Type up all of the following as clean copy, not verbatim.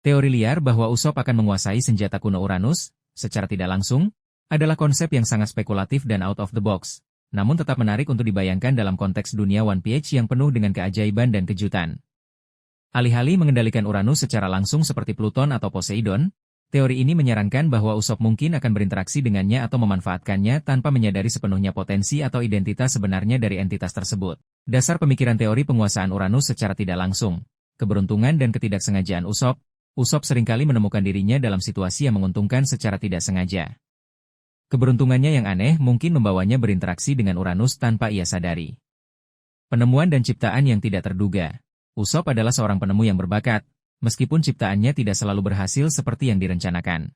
Teori liar bahwa Usopp akan menguasai senjata kuno Uranus, secara tidak langsung, adalah konsep yang sangat spekulatif dan out of the box, namun tetap menarik untuk dibayangkan dalam konteks dunia One Piece yang penuh dengan keajaiban dan kejutan. Alih-alih mengendalikan Uranus secara langsung seperti Pluton atau Poseidon, teori ini menyarankan bahwa Usopp mungkin akan berinteraksi dengannya atau memanfaatkannya tanpa menyadari sepenuhnya potensi atau identitas sebenarnya dari entitas tersebut. Dasar pemikiran teori penguasaan Uranus secara tidak langsung, keberuntungan dan ketidaksengajaan Usopp seringkali menemukan dirinya dalam situasi yang menguntungkan secara tidak sengaja. Keberuntungannya yang aneh mungkin membawanya berinteraksi dengan Uranus tanpa ia sadari. Penemuan dan ciptaan yang tidak terduga. Usopp adalah seorang penemu yang berbakat, meskipun ciptaannya tidak selalu berhasil seperti yang direncanakan.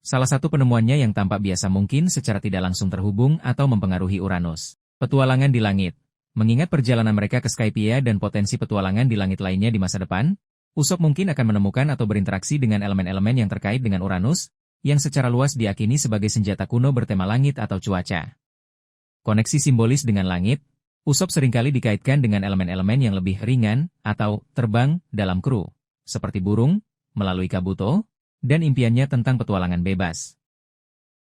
Salah satu penemuannya yang tampak biasa mungkin secara tidak langsung terhubung atau mempengaruhi Uranus. Petualangan di langit. Mengingat perjalanan mereka ke Skypiea dan potensi petualangan di langit lainnya di masa depan, Usopp mungkin akan menemukan atau berinteraksi dengan elemen-elemen yang terkait dengan Uranus, yang secara luas diakini sebagai senjata kuno bertema langit atau cuaca. Koneksi simbolis dengan langit, Usopp seringkali dikaitkan dengan elemen-elemen yang lebih ringan atau terbang dalam kru, seperti burung, melalui Kabuto, dan impiannya tentang petualangan bebas.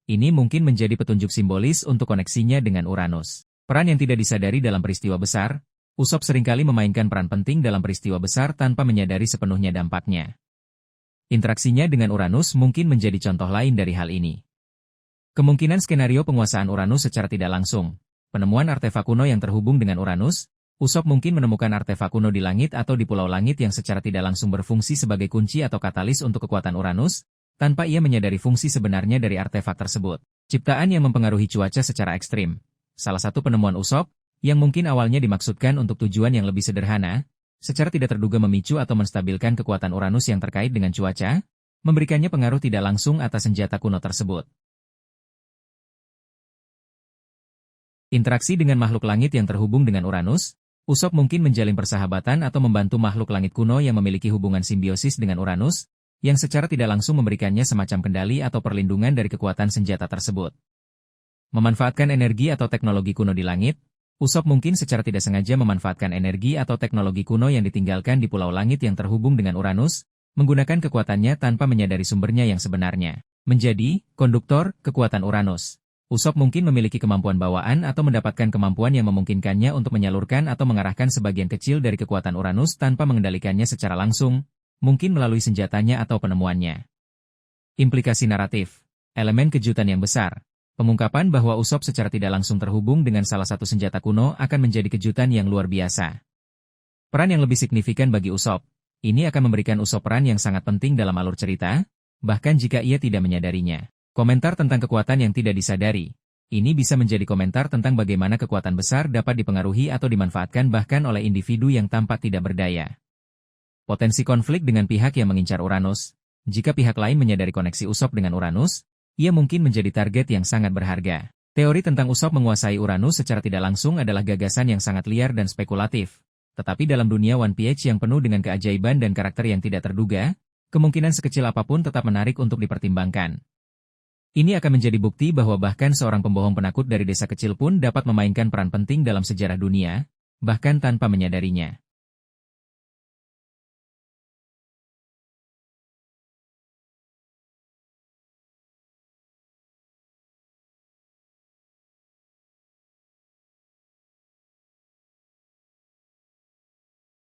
Ini mungkin menjadi petunjuk simbolis untuk koneksinya dengan Uranus. Peran yang tidak disadari dalam peristiwa besar, Usopp seringkali memainkan peran penting dalam peristiwa besar tanpa menyadari sepenuhnya dampaknya. Interaksinya dengan Uranus mungkin menjadi contoh lain dari hal ini. Kemungkinan skenario penguasaan Uranus secara tidak langsung. Penemuan artefak kuno yang terhubung dengan Uranus, Usopp mungkin menemukan artefak kuno di langit atau di pulau langit yang secara tidak langsung berfungsi sebagai kunci atau katalis untuk kekuatan Uranus, tanpa ia menyadari fungsi sebenarnya dari artefak tersebut. Ciptaan yang mempengaruhi cuaca secara ekstrim. Salah satu penemuan Usopp, yang mungkin awalnya dimaksudkan untuk tujuan yang lebih sederhana, secara tidak terduga memicu atau menstabilkan kekuatan Uranus yang terkait dengan cuaca, memberikannya pengaruh tidak langsung atas senjata kuno tersebut. Interaksi dengan makhluk langit yang terhubung dengan Uranus, Usopp mungkin menjalin persahabatan atau membantu makhluk langit kuno yang memiliki hubungan simbiosis dengan Uranus, yang secara tidak langsung memberikannya semacam kendali atau perlindungan dari kekuatan senjata tersebut. Memanfaatkan energi atau teknologi kuno di langit, Usopp mungkin secara tidak sengaja memanfaatkan energi atau teknologi kuno yang ditinggalkan di pulau langit yang terhubung dengan Uranus, menggunakan kekuatannya tanpa menyadari sumbernya yang sebenarnya. Menjadi konduktor kekuatan Uranus. Usopp mungkin memiliki kemampuan bawaan atau mendapatkan kemampuan yang memungkinkannya untuk menyalurkan atau mengarahkan sebagian kecil dari kekuatan Uranus tanpa mengendalikannya secara langsung, mungkin melalui senjatanya atau penemuannya. Implikasi naratif. Elemen kejutan yang besar. Pengungkapan bahwa Usopp secara tidak langsung terhubung dengan salah satu senjata kuno akan menjadi kejutan yang luar biasa. Peran yang lebih signifikan bagi Usopp. Ini akan memberikan Usopp peran yang sangat penting dalam alur cerita, bahkan jika ia tidak menyadarinya. Komentar tentang kekuatan yang tidak disadari. Ini bisa menjadi komentar tentang bagaimana kekuatan besar dapat dipengaruhi atau dimanfaatkan bahkan oleh individu yang tampak tidak berdaya. Potensi konflik dengan pihak yang mengincar Uranus. Jika pihak lain menyadari koneksi Usopp dengan Uranus, ia mungkin menjadi target yang sangat berharga. Teori tentang Usopp menguasai Uranus secara tidak langsung adalah gagasan yang sangat liar dan spekulatif. Tetapi dalam dunia One Piece yang penuh dengan keajaiban dan karakter yang tidak terduga, kemungkinan sekecil apapun tetap menarik untuk dipertimbangkan. Ini akan menjadi bukti bahwa bahkan seorang pembohong penakut dari desa kecil pun dapat memainkan peran penting dalam sejarah dunia, bahkan tanpa menyadarinya.